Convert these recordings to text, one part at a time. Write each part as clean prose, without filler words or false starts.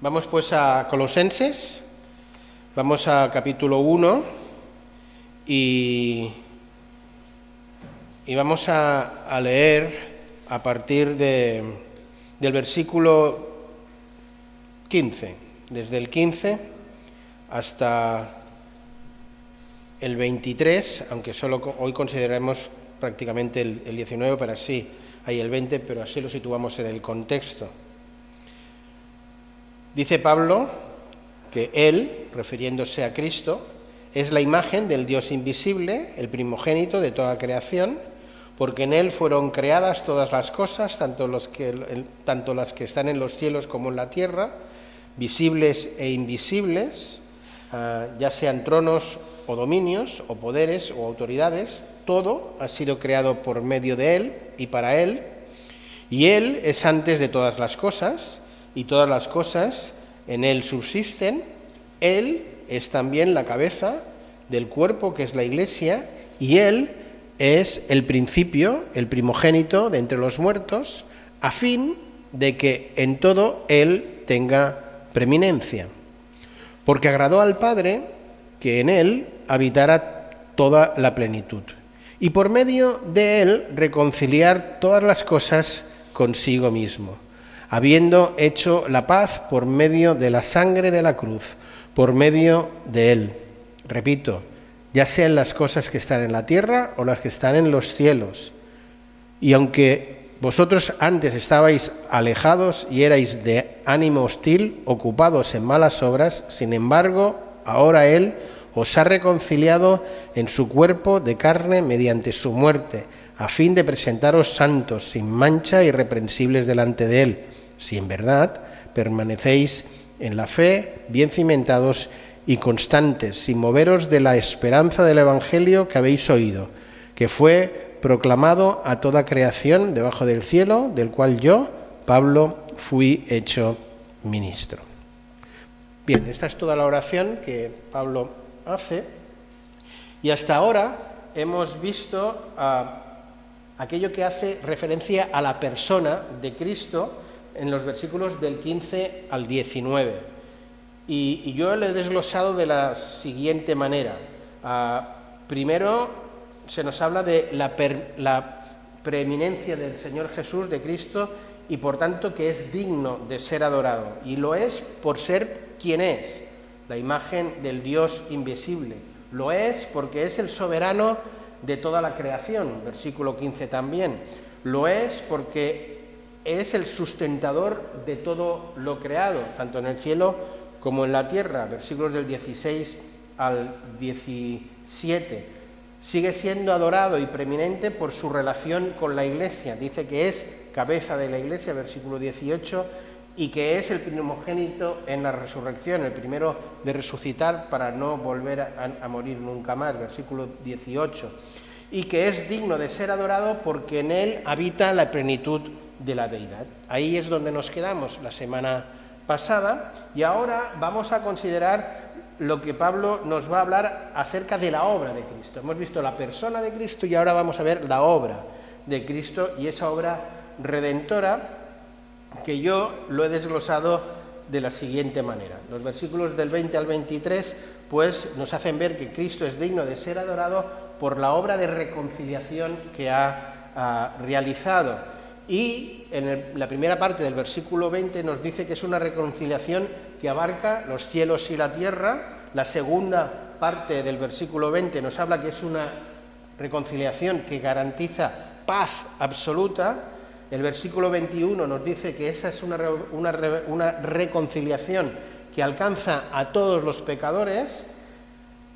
Vamos pues a Colosenses, vamos a capítulo 1 y vamos a leer a partir del versículo 15, desde el 15 hasta el 23, aunque solo hoy consideraremos prácticamente el 19, pero así hay el 20, pero así lo situamos en el contexto. Dice Pablo que Él, refiriéndose a Cristo, es la imagen del Dios invisible, el primogénito de toda creación, porque en Él fueron creadas todas las cosas, tanto las que están en los cielos como en la tierra, visibles e invisibles, ya sean tronos o dominios, o poderes o autoridades, todo ha sido creado por medio de Él y para Él, y Él es antes de todas las cosas, y todas las cosas en Él subsisten. Él es también la cabeza del cuerpo que es la Iglesia, y Él es el principio, el primogénito de entre los muertos, a fin de que en todo Él tenga preeminencia. Porque agradó al Padre que en Él habitara toda la plenitud, y por medio de Él reconciliar todas las cosas consigo mismo, habiendo hecho la paz por medio de la sangre de la cruz, por medio de Él. Repito, ya sean las cosas que están en la tierra o las que están en los cielos. Y aunque vosotros antes estabais alejados y erais de ánimo hostil, ocupados en malas obras, sin embargo, ahora Él os ha reconciliado en su cuerpo de carne mediante su muerte, a fin de presentaros santos, sin mancha, irreprensibles delante de Él, si en verdad permanecéis en la fe, bien cimentados y constantes, sin moveros de la esperanza del Evangelio que habéis oído, que fue proclamado a toda creación debajo del cielo, del cual yo, Pablo, fui hecho ministro. Bien, esta es toda la oración que Pablo hace, y hasta ahora hemos visto aquello que hace referencia a la persona de Cristo en los versículos del 15 al 19. Y yo lo he desglosado de la siguiente manera. Primero se nos habla de la preeminencia del Señor Jesús, de Cristo, y por tanto que es digno de ser adorado. Y lo es por ser quien es, la imagen del Dios invisible. Lo es porque es el soberano de toda la creación, versículo 15 también. Lo es porque es el sustentador de todo lo creado, tanto en el cielo como en la tierra, versículos del 16 al 17. Sigue siendo adorado y preeminente por su relación con la Iglesia. Dice que es cabeza de la Iglesia, versículo 18, y que es el primogénito en la resurrección, el primero de resucitar para no volver a morir nunca más, versículo 18. Y que es digno de ser adorado porque en Él habita la plenitud de la deidad. Ahí es donde nos quedamos la semana pasada, y ahora vamos a considerar lo que Pablo nos va a hablar acerca de la obra de Cristo. Hemos visto la persona de Cristo y ahora vamos a ver la obra de Cristo, y esa obra redentora que yo lo he desglosado de la siguiente manera. Los versículos del 20 al 23 pues nos hacen ver que Cristo es digno de ser adorado por la obra de reconciliación que ha realizado. Y en la primera parte del versículo 20 nos dice que es una reconciliación que abarca los cielos y la tierra. La segunda parte del versículo 20 nos habla que es una reconciliación que garantiza paz absoluta. El versículo 21 nos dice que esa es una reconciliación que alcanza a todos los pecadores.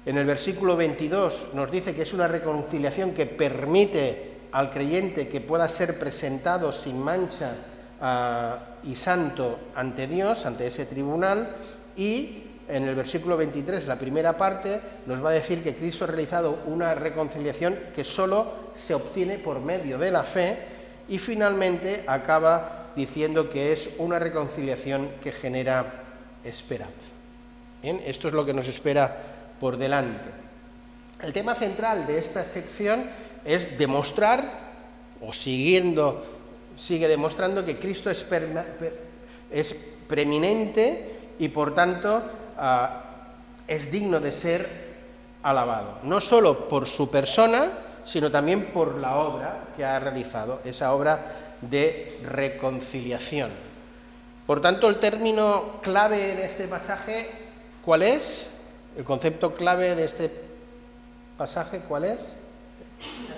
En el versículo 22 nos dice que es una reconciliación que permite al creyente que pueda ser presentado sin mancha y santo ante Dios, ante ese tribunal. Y en el versículo 23, la primera parte, nos va a decir que Cristo ha realizado una reconciliación que solo se obtiene por medio de la fe, y finalmente acaba diciendo que es una reconciliación que genera esperanza. Bien, esto es lo que nos espera por delante. El tema central de esta sección es demostrar, o sigue demostrando que Cristo es preeminente y por tanto es digno de ser alabado, no solo por su persona, sino también por la obra que ha realizado, esa obra de reconciliación. Por tanto, el término clave en este pasaje, ¿cuál es? El concepto clave de este pasaje, ¿cuál es?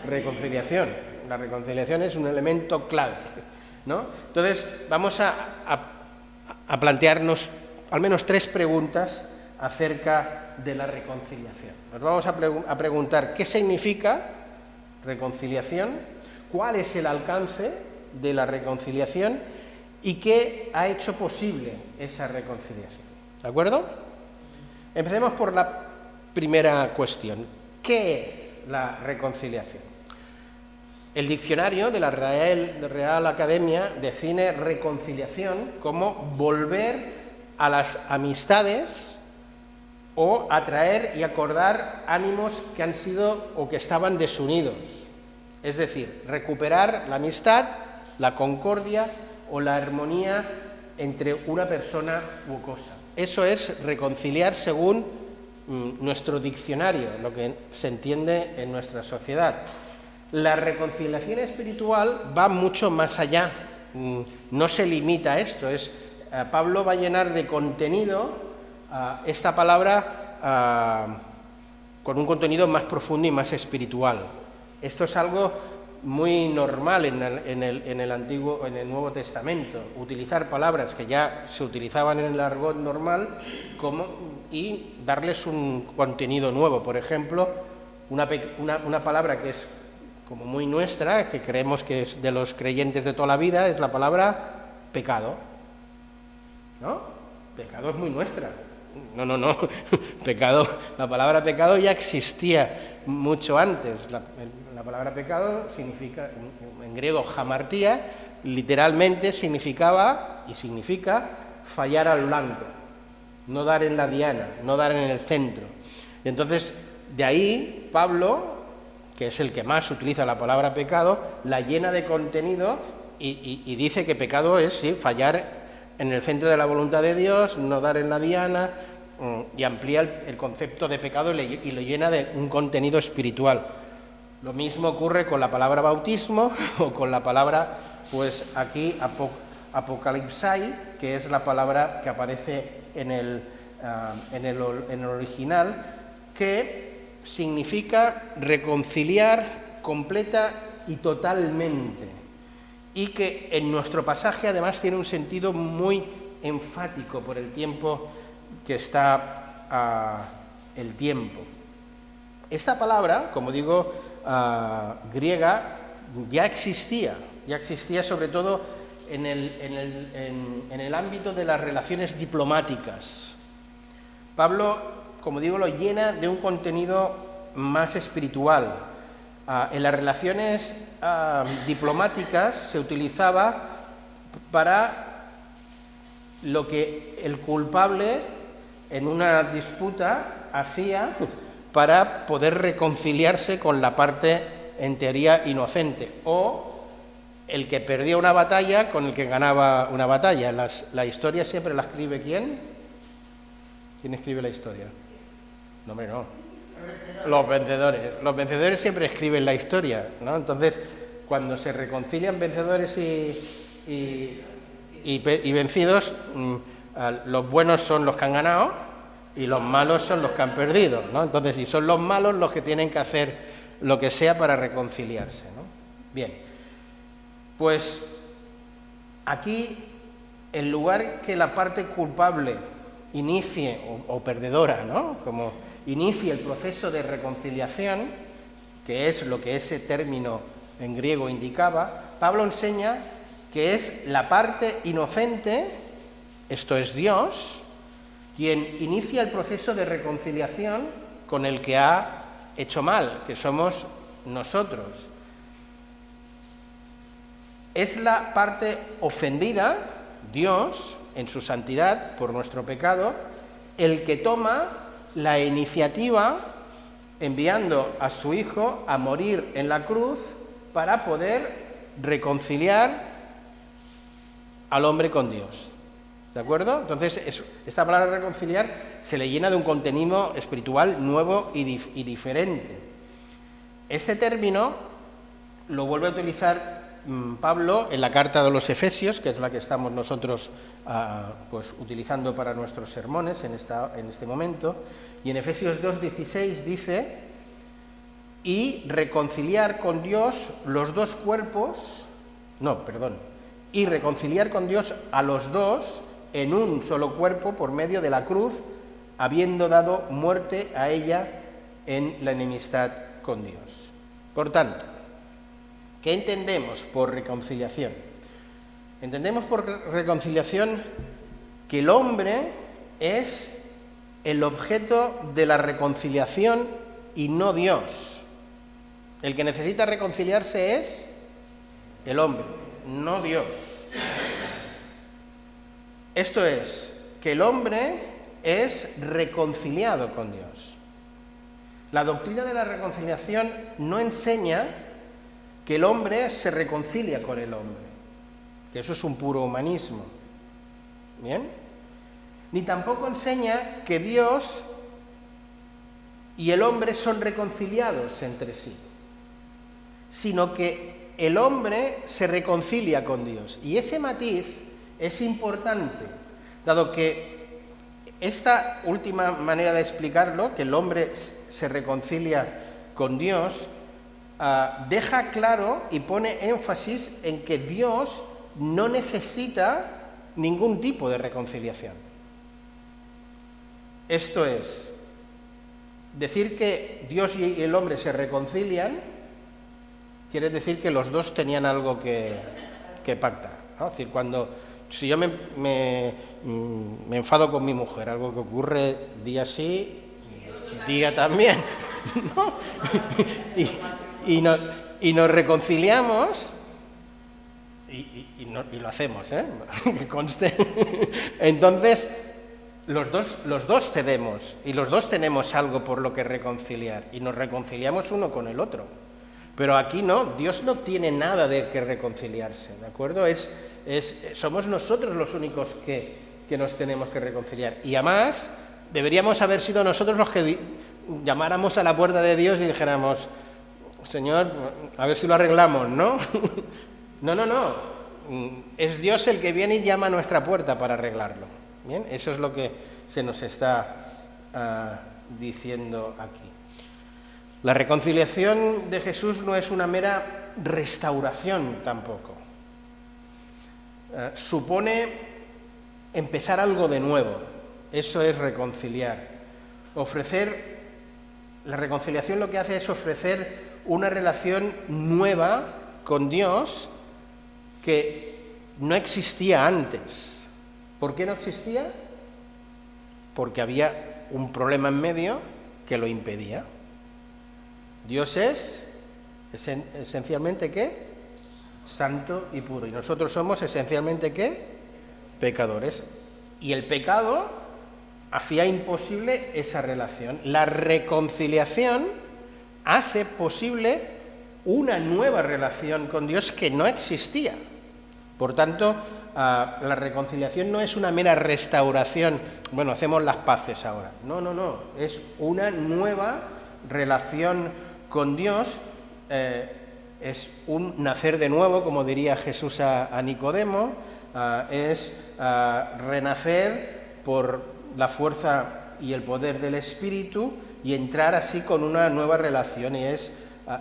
Reconciliación. La reconciliación es un elemento clave, ¿no? Entonces, vamos a plantearnos al menos 3 preguntas acerca de la reconciliación. Nos vamos a preguntar qué significa reconciliación, cuál es el alcance de la reconciliación y qué ha hecho posible esa reconciliación. ¿De acuerdo? Empecemos por la primera cuestión. ¿Qué es la reconciliación? El diccionario de la Real Academia define reconciliación como volver a las amistades o atraer y acordar ánimos que han sido o que estaban desunidos. Es decir, recuperar la amistad, la concordia o la armonía entre una persona u cosa. Eso es reconciliar según nuestro diccionario, lo que se entiende en nuestra sociedad. La reconciliación espiritual va mucho más allá, no se limita a esto. Pablo va a llenar de contenido esta palabra con un contenido más profundo y más espiritual. Esto es algo muy normal en el Nuevo Testamento, utilizar palabras que ya se utilizaban en el argot normal y darles un contenido nuevo. Por ejemplo, una palabra que es como muy nuestra, que creemos que es de los creyentes de toda la vida, es la palabra pecado. ¿No? Pecado es muy nuestra. No. Pecado, la palabra pecado ya existía mucho antes. La palabra pecado significa, en griego, hamartía, literalmente significaba y significa fallar al blanco, no dar en la diana, no dar en el centro. Y entonces, de ahí, Pablo, que es el que más utiliza la palabra pecado, la llena de contenido y dice que pecado es, sí, fallar en el centro de la voluntad de Dios, no dar en la diana, y amplía el concepto de pecado y lo llena de un contenido espiritual. Lo mismo ocurre con la palabra bautismo o con la palabra, pues aquí, apocalipsai, que es la palabra que aparece en el original, que significa reconciliar completa y totalmente. Y que en nuestro pasaje además tiene un sentido muy enfático por el tiempo que está el tiempo. Esta palabra, como digo, griega, ya existía sobre todo en el ámbito de las relaciones diplomáticas. Pablo, como digo, lo llena de un contenido más espiritual. En las relaciones diplomáticas se utilizaba para lo que el culpable en una disputa hacía para poder reconciliarse con la parte en teoría inocente, o el que perdía una batalla con el que ganaba una batalla. La historia siempre la escribe ¿quién? ¿Quién escribe la historia? No, hombre, no. Los vencedores. Los vencedores siempre escriben la historia, ¿no? Entonces, cuando se reconcilian vencedores y vencidos, los buenos son los que han ganado y los malos son los que han perdido, ¿no? Entonces, y son los malos los que tienen que hacer lo que sea para reconciliarse, ¿no? Bien, pues aquí, en lugar que la parte culpable inicie, o perdedora, ¿no?, como inicie el proceso de reconciliación, que es lo que ese término en griego indicaba, Pablo enseña que es la parte inocente, esto es Dios, quien inicia el proceso de reconciliación con el que ha hecho mal, que somos nosotros. Es la parte ofendida, Dios, en su santidad, por nuestro pecado, el que toma la iniciativa enviando a su Hijo a morir en la cruz para poder reconciliar al hombre con Dios. ¿De acuerdo? Entonces, esta palabra reconciliar se le llena de un contenido espiritual nuevo y diferente. Este término lo vuelve a utilizar Pablo en la carta de los Efesios, que es la que estamos nosotros pues, utilizando para nuestros sermones en este momento. Y en Efesios 2:16 dice: y reconciliar con Dios los dos cuerpos, y reconciliar con Dios a los dos en un solo cuerpo por medio de la cruz, habiendo dado muerte a ella en la enemistad con Dios. Por tanto, ¿qué entendemos por reconciliación? Entendemos por reconciliación que el hombre es el objeto de la reconciliación y no Dios. El que necesita reconciliarse es el hombre, no Dios. Esto es, que el hombre es reconciliado con Dios. La doctrina de la reconciliación no enseña que el hombre se reconcilia con el hombre, que eso es un puro humanismo. ¿Bien? Ni tampoco enseña que Dios y el hombre son reconciliados entre sí, sino que el hombre se reconcilia con Dios. Y ese matiz es importante, dado que esta última manera de explicarlo, que el hombre se reconcilia con Dios, deja claro y pone énfasis en que Dios no necesita ningún tipo de reconciliación. Esto es, decir que Dios y el hombre se reconcilian quiere decir que los dos tenían algo que pactar, ¿no? Es decir, si yo me enfado con mi mujer, algo que ocurre día sí, día también, ¿no? y nos reconciliamos y lo hacemos, que conste. Entonces, los dos cedemos y los dos tenemos algo por lo que reconciliar y nos reconciliamos uno con el otro. Pero aquí no, Dios no tiene nada de que reconciliarse, ¿de acuerdo? Somos nosotros los únicos que nos tenemos que reconciliar. Y además, deberíamos haber sido nosotros los que llamáramos a la puerta de Dios y dijéramos: Señor, a ver si lo arreglamos, ¿no? No. Es Dios el que viene y llama a nuestra puerta para arreglarlo. ¿Bien? Eso es lo que se nos está diciendo aquí. La reconciliación de Jesús no es una mera restauración tampoco. Supone empezar algo de nuevo. Eso es reconciliar. La reconciliación lo que hace es ofrecer una relación nueva con Dios que no existía antes. ¿Por qué no existía? Porque había un problema en medio que lo impedía. Dios es esencialmente ¿qué? Santo y puro. Y nosotros somos esencialmente ¿qué? Pecadores. Y el pecado hacía imposible esa relación. La reconciliación hace posible una nueva relación con Dios que no existía. Por tanto, la reconciliación no es una mera restauración. Bueno, hacemos las paces ahora. No. Es una nueva relación con Dios. Es un nacer de nuevo, como diría Jesús a Nicodemo. Es renacer por la fuerza y el poder del Espíritu y entrar así con una nueva relación. Y es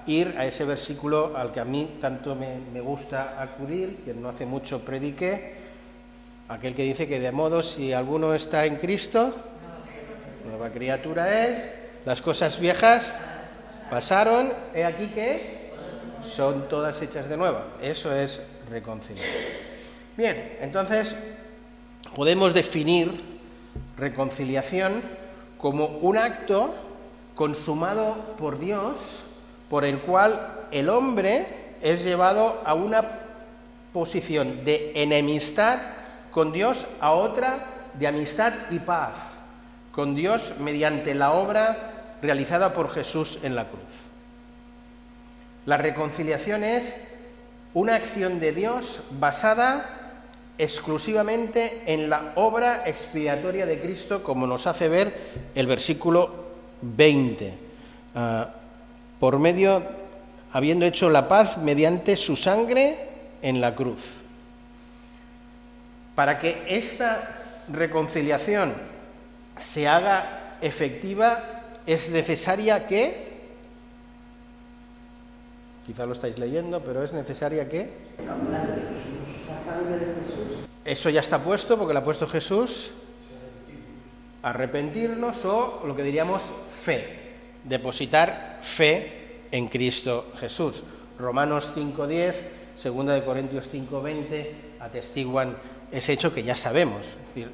ir a ese versículo al que a mí tanto me gusta acudir, que no hace mucho prediqué, aquel que dice que de modo si alguno está en Cristo, nueva criatura es, las cosas viejas pasaron, he aquí que son todas hechas de nuevo. Eso es reconciliar. Bien, entonces podemos definir reconciliación como un acto consumado por Dios, por el cual el hombre es llevado a una posición de enemistad con Dios a otra de amistad y paz con Dios mediante la obra realizada por Jesús en la cruz. La reconciliación es una acción de Dios basada exclusivamente en la obra expiatoria de Cristo, como nos hace ver el versículo 20. Por medio, habiendo hecho la paz mediante su sangre en la cruz. Para que esta reconciliación se haga efectiva, es necesaria que, quizá lo estáis leyendo, pero es necesaria que la sangre de Jesús. Eso ya está puesto, porque lo ha puesto Jesús. Arrepentirnos, o lo que diríamos fe, depositar fe en Cristo Jesús. Romanos 5:10, 2 de Corintios 5:20 atestiguan ese hecho que ya sabemos. Es decir,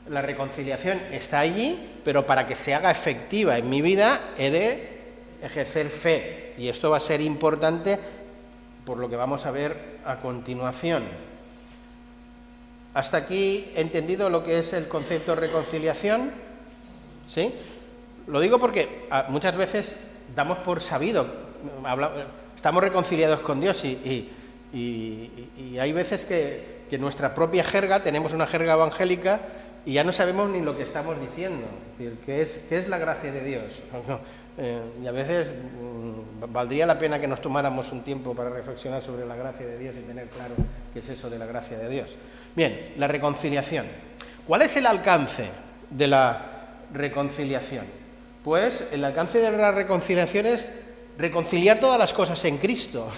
la reconciliación está allí, pero para que se haga efectiva en mi vida he de ejercer fe. Y esto va a ser importante por lo que vamos a ver a continuación. ¿Hasta aquí he entendido lo que es el concepto de reconciliación? ¿Sí? Lo digo porque muchas veces damos por sabido, estamos reconciliados con Dios y hay veces que nuestra propia jerga, tenemos una jerga evangélica y ya no sabemos ni lo que estamos diciendo. Es decir, ¿qué es la gracia de Dios? Y a veces valdría la pena que nos tomáramos un tiempo para reflexionar sobre la gracia de Dios y tener claro qué es eso de la gracia de Dios. Bien, la reconciliación. ¿Cuál es el alcance de la reconciliación? Pues el alcance de la reconciliación es reconciliar todas las cosas en Cristo.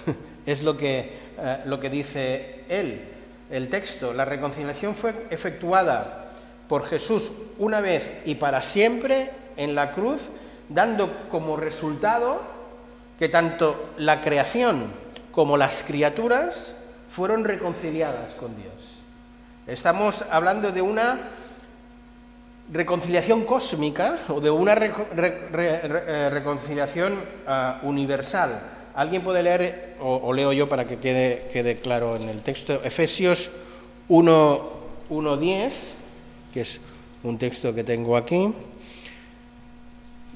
Es lo que dice el texto. La reconciliación fue efectuada por Jesús una vez y para siempre en la cruz, dando como resultado que tanto la creación como las criaturas fueron reconciliadas con Dios. Estamos hablando de una reconciliación cósmica o de una reconciliación universal. ¿Alguien puede leer, o leo yo para que quede claro en el texto, Efesios 1:10, que es un texto que tengo aquí?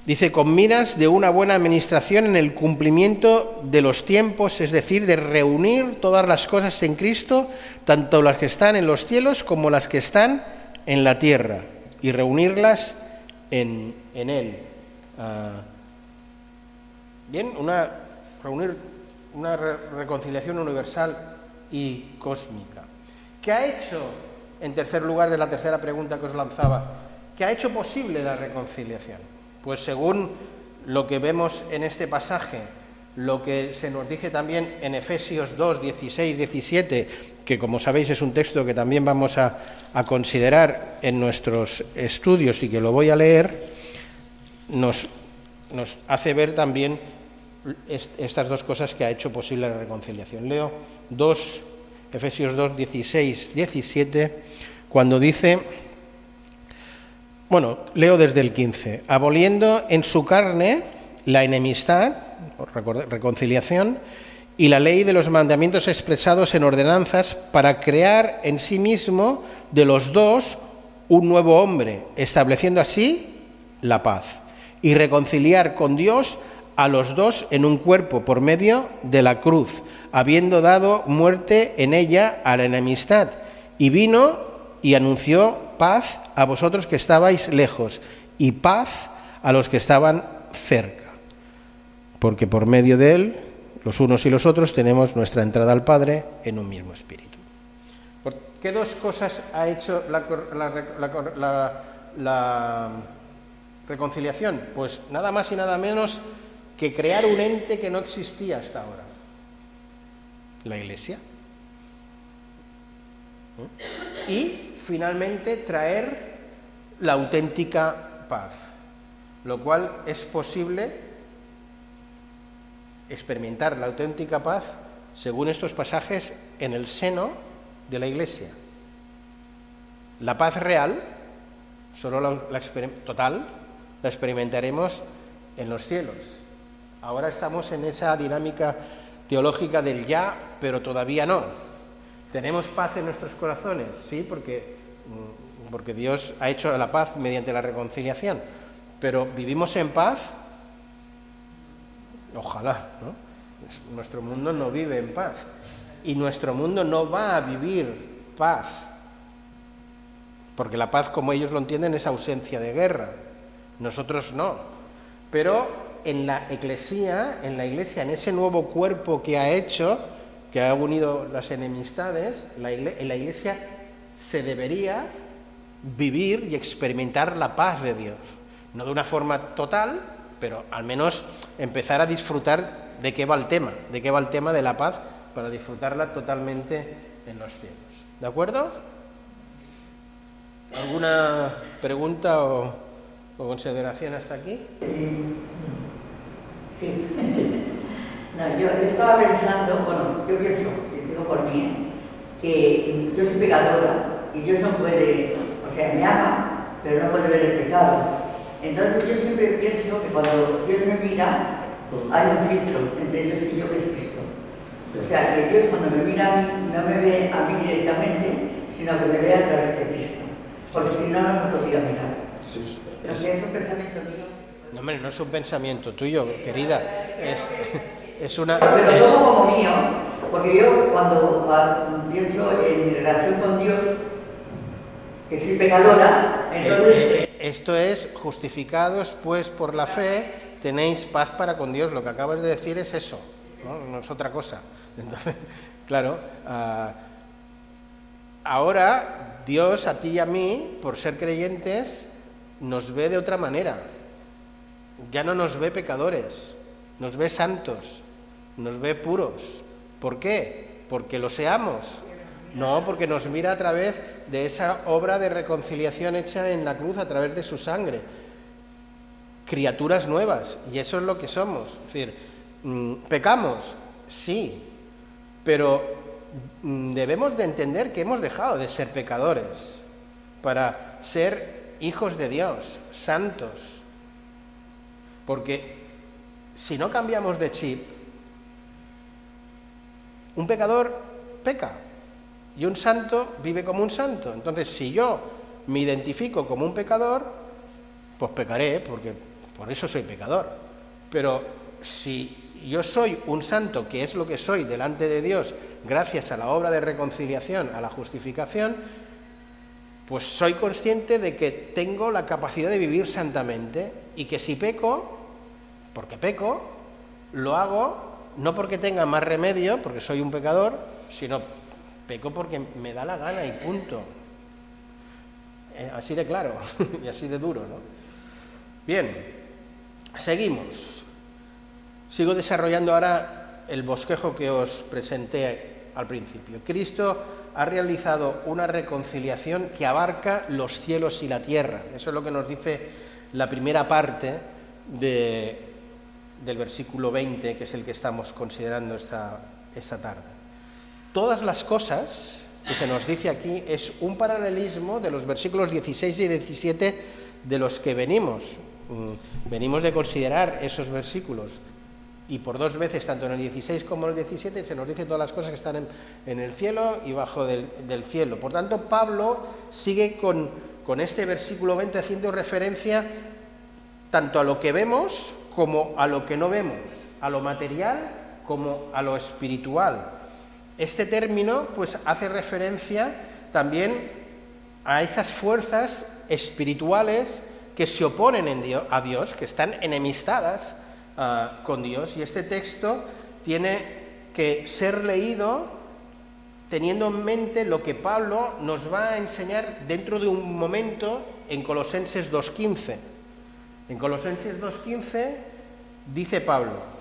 Dice, con miras de una buena administración en el cumplimiento de los tiempos, es decir, de reunir todas las cosas en Cristo, tanto las que están en los cielos como las que están en la tierra, y reunirlas en Él. Bien, reunir una reconciliación universal y cósmica. ¿Qué ha hecho, en tercer lugar de la tercera pregunta que os lanzaba, qué ha hecho posible la reconciliación? Pues según lo que vemos en este pasaje, lo que se nos dice también en Efesios 2, 16, 17, que como sabéis es un texto que también vamos a considerar en nuestros estudios y que lo voy a leer, nos hace ver también estas dos cosas que ha hecho posible la reconciliación. Leo Efesios 2, 16, 17, cuando dice... Bueno, leo desde el 15. Aboliendo en su carne la enemistad, reconciliación, y la ley de los mandamientos expresados en ordenanzas para crear en sí mismo de los dos un nuevo hombre, estableciendo así la paz y reconciliar con Dios a los dos en un cuerpo por medio de la cruz, habiendo dado muerte en ella a la enemistad. Y vino y anunció paz a vosotros que estabais lejos y paz a los que estaban cerca, porque por medio de él, los unos y los otros, tenemos nuestra entrada al Padre en un mismo espíritu. ¿Qué dos cosas ha hecho la reconciliación? Pues nada más y nada menos que crear un ente que no existía hasta ahora, la Iglesia. Y finalmente traer la auténtica paz, lo cual es posible experimentar la auténtica paz según estos pasajes en el seno de la Iglesia. La paz real, solo total, la experimentaremos en los cielos. Ahora estamos en esa dinámica teológica del ya, pero todavía no. ¿Tenemos paz en nuestros corazones? Sí, porque Dios ha hecho la paz mediante la reconciliación. Pero ¿vivimos en paz? Ojalá, ¿no? Nuestro mundo no vive en paz. Y nuestro mundo no va a vivir paz. Porque la paz, como ellos lo entienden, es ausencia de guerra. Nosotros no. Pero en la Iglesia, en ese nuevo cuerpo que ha hecho, que ha unido las enemistades, en la Iglesia se debería vivir y experimentar la paz de Dios. No de una forma total, pero al menos empezar a disfrutar de qué va el tema de la paz, para disfrutarla totalmente en los cielos. ¿De acuerdo? ¿Alguna pregunta o consideración hasta aquí? Sí. No, yo estaba pensando, bueno, yo pienso, digo por mí, que yo soy pecadora y Dios no puede, o sea, me ama, pero no puede ver el pecado. Entonces yo siempre pienso que cuando Dios me mira, hay un filtro entre Dios y yo, que es Cristo. O sea, que Dios cuando me mira a mí, no me ve a mí directamente, sino que me ve a través de Cristo. Porque si no, no me podría mirar. Sí. O sea, es un pensamiento mío. No, hombre, no es un pensamiento tuyo, querida. Es una... Pero lo tomo como mío, porque yo cuando pienso en relación con Dios, que soy pecadora, entonces... Esto es: justificados pues por la fe, tenéis paz para con Dios. Lo que acabas de decir es eso, no es otra cosa. Entonces, claro, ahora Dios a ti y a mí, por ser creyentes, nos ve de otra manera. Ya no nos ve pecadores, nos ve santos, nos ve puros. ¿Por qué? ¿Porque lo seamos? No, porque nos mira a través de esa obra de reconciliación hecha en la cruz, a través de su sangre. Criaturas nuevas, y eso es lo que somos. Es decir, ¿pecamos? Sí, pero debemos de entender que hemos dejado de ser pecadores para ser hijos de Dios, santos. Porque si no cambiamos de chip, un pecador peca y un santo vive como un santo. Entonces, si yo me identifico como un pecador, pues pecaré, porque por eso soy pecador. Pero si yo soy un santo, que es lo que soy delante de Dios, gracias a la obra de reconciliación, a la justificación, pues soy consciente de que tengo la capacidad de vivir santamente, y que si peco, porque peco, lo hago no porque tenga más remedio, porque soy un pecador, sino peco porque me da la gana y punto. Así de claro y así de duro, ¿no? Bien, seguimos. Sigo desarrollando ahora el bosquejo que os presenté al principio. Cristo ha realizado una reconciliación que abarca los cielos y la tierra. Eso es lo que nos dice la primera parte del versículo 20, que es el que estamos considerando esta tarde. Todas las cosas que se nos dice aquí es un paralelismo de los versículos 16 y 17 de los que venimos de considerar esos versículos. Y por dos veces, tanto en el 16 como en el 17, se nos dice todas las cosas que están en el cielo y bajo del cielo. Por tanto, Pablo sigue con este versículo 20 haciendo referencia tanto a lo que vemos como a lo que no vemos, a lo material como a lo espiritual. Este término pues hace referencia también a esas fuerzas espirituales que se oponen a Dios, que están enemistadas con Dios, y este texto tiene que ser leído teniendo en mente lo que Pablo nos va a enseñar dentro de un momento en Colosenses 2:15. En Colosenses 2:15 dice Pablo: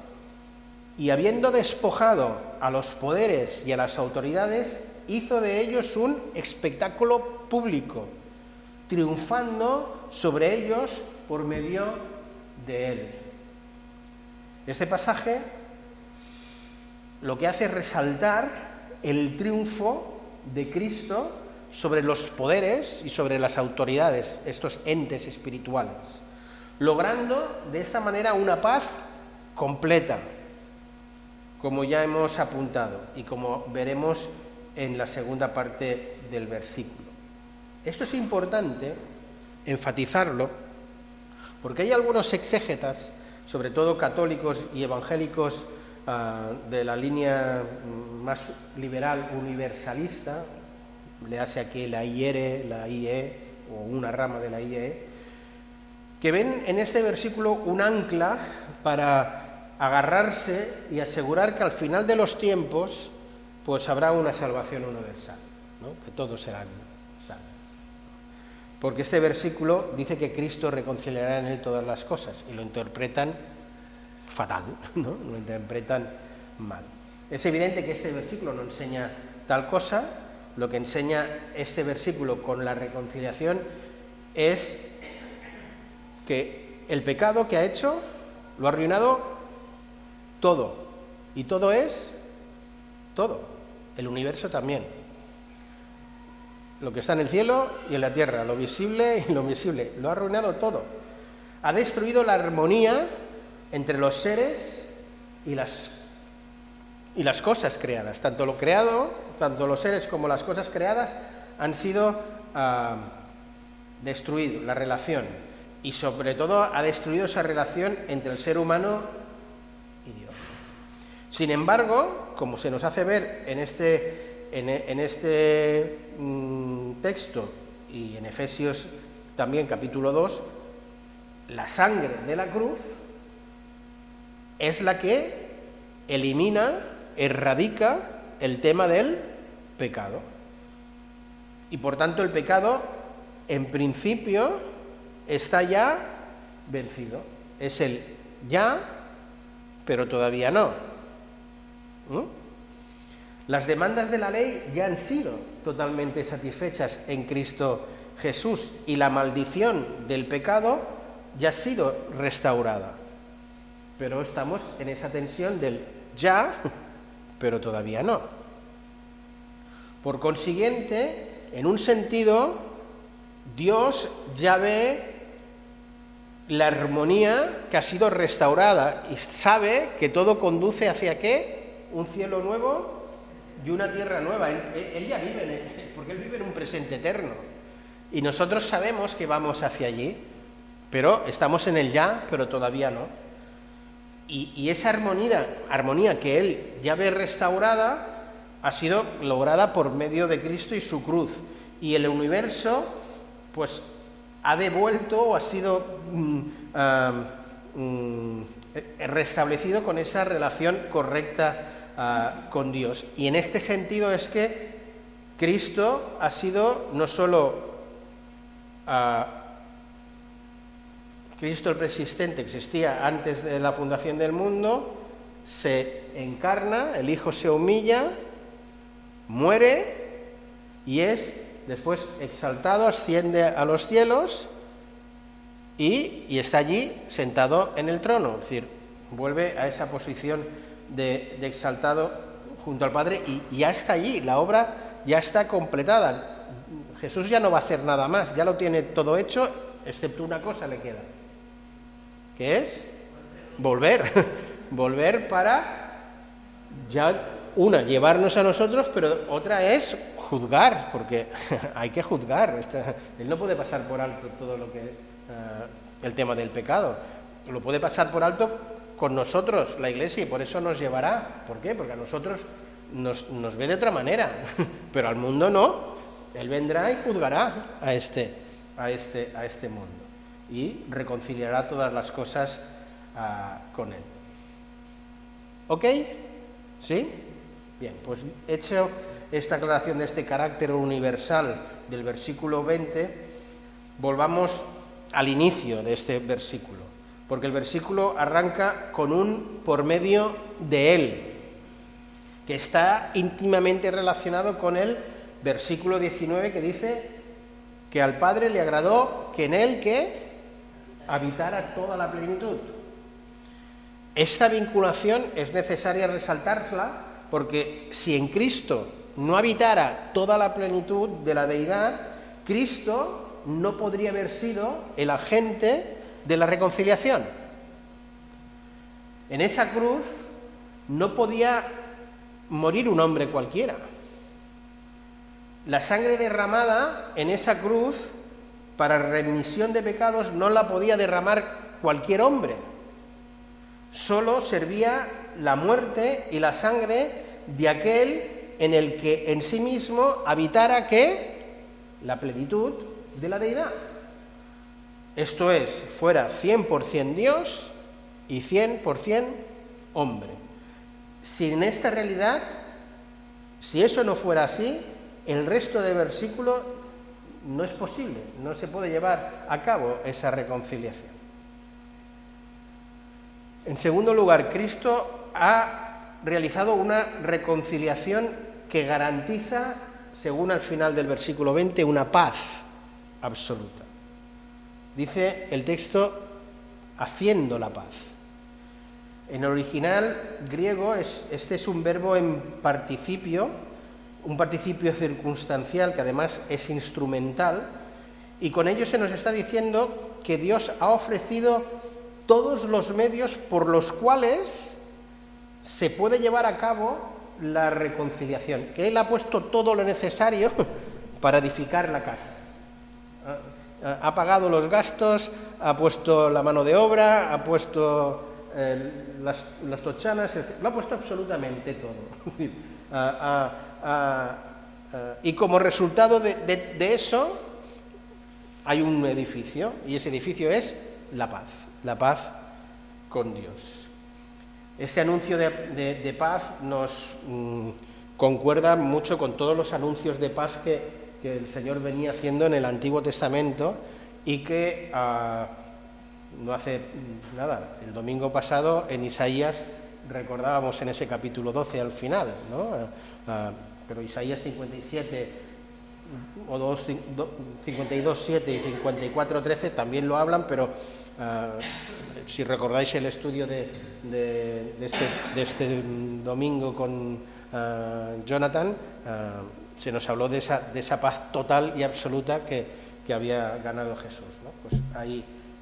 y habiendo despojado a los poderes y a las autoridades, hizo de ellos un espectáculo público, triunfando sobre ellos por medio de él. Este pasaje lo que hace es resaltar el triunfo de Cristo sobre los poderes y sobre las autoridades, estos entes espirituales, logrando de esta manera una paz completa, como ya hemos apuntado y como veremos en la segunda parte del versículo. Esto es importante enfatizarlo, porque hay algunos exégetas, sobre todo católicos y evangélicos de la línea más liberal universalista, le hace aquí la IR, la IE, o una rama de la IE, que ven en este versículo un ancla para agarrarse y asegurar que al final de los tiempos pues habrá una salvación universal, ¿no? Que todos serán salvos. Porque este versículo dice que Cristo reconciliará en él todas las cosas y lo interpretan fatal, ¿no? Lo interpretan mal. Es evidente que este versículo no enseña tal cosa. Lo que enseña este versículo con la reconciliación es que el pecado que ha hecho lo ha arruinado todo. Y todo es todo. El universo también. Lo que está en el cielo y en la tierra, lo visible y lo invisible. Lo ha arruinado todo. Ha destruido la armonía entre los seres y las cosas creadas. Tanto lo creado, tanto los seres como las cosas creadas han sido destruidos, la relación. Y sobre todo ha destruido esa relación entre el ser humano y Dios. Sin embargo, como se nos hace ver en este texto y en Efesios también capítulo 2, la sangre de la cruz es la que elimina, erradica el tema del pecado. Y por tanto el pecado, en principio, está ya vencido. Es el ya, pero todavía no. Las demandas de la ley ya han sido totalmente satisfechas en Cristo Jesús y la maldición del pecado ya ha sido restaurada. Pero estamos en esa tensión del ya, pero todavía no. Por consiguiente, en un sentido, Dios ya ve la armonía que ha sido restaurada y sabe que todo conduce hacia ¿qué? Un cielo nuevo y una tierra nueva. Él ya vive, porque Él vive en un presente eterno. Y nosotros sabemos que vamos hacia allí, pero estamos en el ya, pero todavía no. Y esa armonía que Él ya ve restaurada ha sido lograda por medio de Cristo y su cruz. Y el universo, pues, ha devuelto o ha sido restablecido con esa relación correcta con Dios. Y en este sentido es que Cristo ha sido no solo Cristo el preexistente, existía antes de la fundación del mundo, se encarna, el Hijo se humilla, muere y es después exaltado, asciende a los cielos y está allí sentado en el trono, es decir, vuelve a esa posición de exaltado junto al Padre y ya está allí, la obra ya está completada. Jesús ya no va a hacer nada más, ya lo tiene todo hecho, excepto una cosa le queda, que es volver para ya llevarnos a nosotros, pero otra es juzgar, porque hay que juzgar. Él no puede pasar por alto todo lo que el tema del pecado, lo puede pasar por alto con nosotros, la Iglesia, y por eso nos llevará. ¿Por qué? Porque a nosotros nos ve de otra manera, pero al mundo no. Él vendrá y juzgará a este mundo y reconciliará todas las cosas con él. ¿Ok? ¿Sí? Bien, pues hecho esta aclaración de este carácter universal del versículo 20, volvamos al inicio de este versículo, porque el versículo arranca con un por medio de él, que está íntimamente relacionado con el versículo 19 que dice que al Padre le agradó que en él que habitara toda la plenitud. Esta vinculación es necesaria resaltarla porque si en Cristo no habitara toda la plenitud de la deidad, Cristo no podría haber sido el agente de la reconciliación. En esa cruz no podía morir un hombre cualquiera. La sangre derramada en esa cruz para remisión de pecados no la podía derramar cualquier hombre. Solo servía la muerte y la sangre de aquel en el que en sí mismo habitara, ¿qué? La plenitud de la deidad. Esto es, fuera 100% Dios y 100% hombre. Sin esta realidad, si eso no fuera así, el resto de versículos no es posible, no se puede llevar a cabo esa reconciliación. En segundo lugar, Cristo ha realizado una reconciliación que garantiza, según al final del versículo 20, una paz absoluta. Dice el texto, haciendo la paz. En el original griego este es un verbo en participio, un participio circunstancial que además es instrumental, y con ello se nos está diciendo que Dios ha ofrecido todos los medios por los cuales se puede llevar a cabo la reconciliación, que Él ha puesto todo lo necesario para edificar la casa. Ha pagado los gastos, ha puesto la mano de obra, ha puesto las tochanas, lo ha puesto absolutamente todo. Y como resultado de eso hay un edificio, y ese edificio es la paz con Dios. Este anuncio de paz nos concuerda mucho con todos los anuncios de paz que el Señor venía haciendo en el Antiguo Testamento y que no hace nada. El domingo pasado en Isaías recordábamos en ese capítulo 12 al final, ¿no? Pero Isaías 57 o 52, 7 y 54, 13 también lo hablan, pero si recordáis el estudio de este domingo con Jonathan, se nos habló de esa paz total y absoluta que había ganado Jesús, ¿no? Pues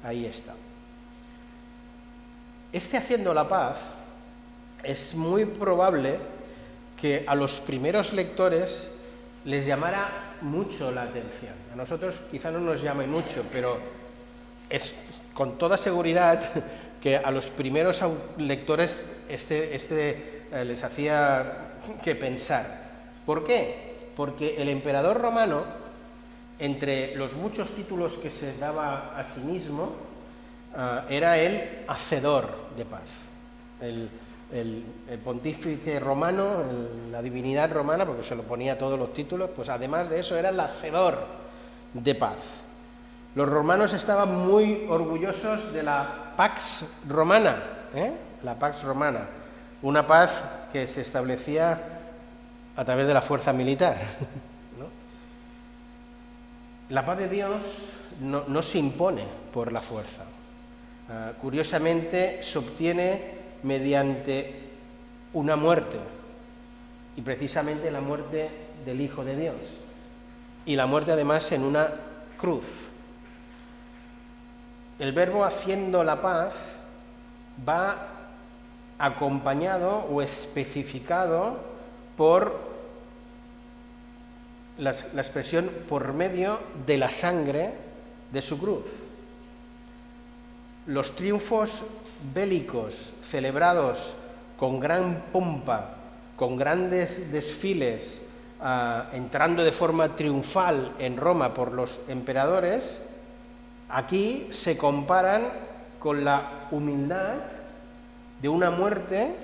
ahí está. Haciendo la paz, es muy probable que a los primeros lectores les llamara mucho la atención. A nosotros quizá no nos llame mucho, pero es con toda seguridad que a los primeros lectores les hacía que pensar. ¿Por qué? Porque el emperador romano, entre los muchos títulos que se daba a sí mismo, era el hacedor de paz. El pontífice romano, la divinidad romana, porque se lo ponía a todos los títulos, pues además de eso era el hacedor de paz. Los romanos estaban muy orgullosos de la Pax Romana, la Pax Romana, una paz que se establecía a través de la fuerza militar, ¿no? La paz de Dios no se impone por la fuerza. Curiosamente, se obtiene mediante una muerte, y precisamente la muerte del Hijo de Dios, y la muerte además en una cruz. El verbo haciendo la paz va acompañado o especificado por la expresión por medio de la sangre de su cruz. Los triunfos bélicos celebrados con gran pompa, con grandes desfiles, entrando de forma triunfal en Roma por los emperadores, aquí se comparan con la humildad de una muerte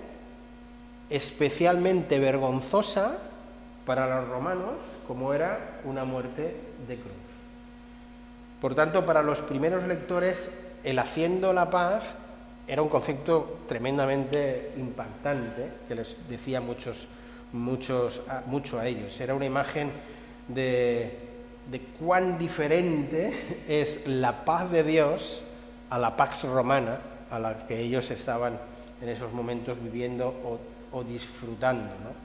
especialmente vergonzosa para los romanos, como era una muerte de cruz. Por tanto, para los primeros lectores, el haciendo la paz era un concepto tremendamente impactante, que les decía mucho a ellos. Era una imagen de cuán diferente es la paz de Dios a la Pax Romana, a la que ellos estaban en esos momentos viviendo o disfrutando, ¿no?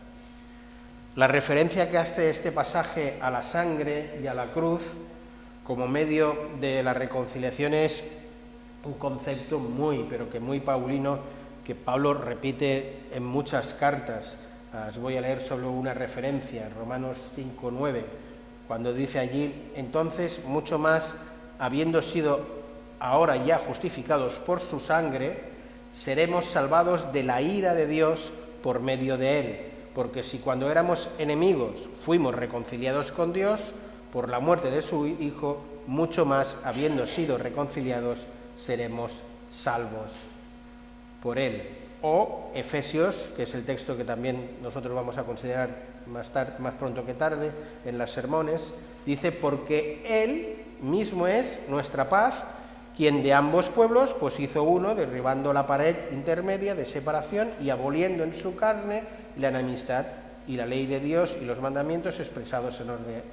La referencia que hace este pasaje a la sangre y a la cruz como medio de la reconciliación es un concepto pero que muy paulino, que Pablo repite en muchas cartas. Os voy a leer solo una referencia, Romanos 5:9, cuando dice allí: entonces, mucho más, habiendo sido ahora ya justificados por su sangre, seremos salvados de la ira de Dios por medio de él, Porque si cuando éramos enemigos fuimos reconciliados con Dios por la muerte de su Hijo, mucho más, habiendo sido reconciliados, seremos salvos por Él. O Efesios, que es el texto que también nosotros vamos a considerar más pronto que tarde en los sermones, dice, porque Él mismo es nuestra paz, quien de ambos pueblos pues hizo uno, derribando la pared intermedia de separación y aboliendo en su carne la enemistad y la ley de Dios y los mandamientos expresados en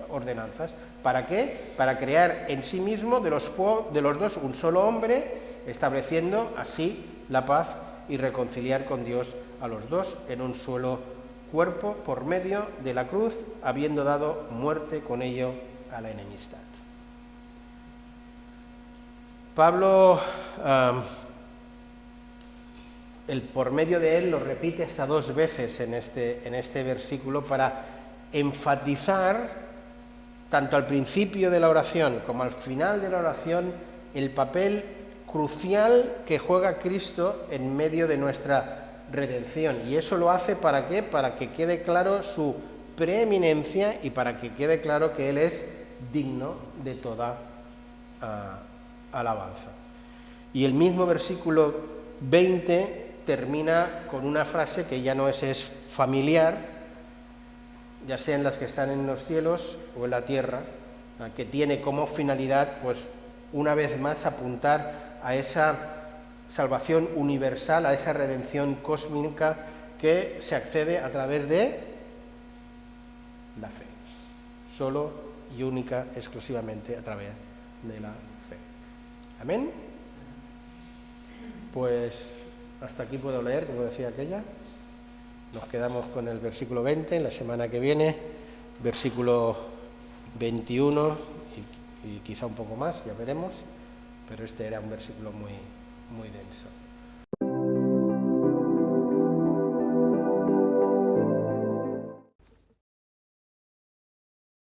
ordenanzas. ¿Para qué? Para crear en sí mismo de los dos un solo hombre, estableciendo así la paz y reconciliar con Dios a los dos en un solo cuerpo por medio de la cruz, habiendo dado muerte con ello a la enemistad. Pablo, por medio de él, lo repite hasta 2 veces en este versículo para enfatizar, tanto al principio de la oración como al final de la oración, el papel crucial que juega Cristo en medio de nuestra redención. Y eso lo hace ¿para qué? Para que quede claro su preeminencia y para que quede claro que Él es digno de toda alabanza. Y el mismo versículo 20 termina con una frase que ya no es familiar, ya sean las que están en los cielos o en la tierra, que tiene como finalidad, pues, una vez más apuntar a esa salvación universal, a esa redención cósmica que se accede a través de la fe, solo y única, exclusivamente a través de la fe. Amén. Pues hasta aquí puedo leer, como decía aquella. Nos quedamos con el versículo 20, la semana que viene, versículo 21 y quizá un poco más, ya veremos, pero este era un versículo muy denso.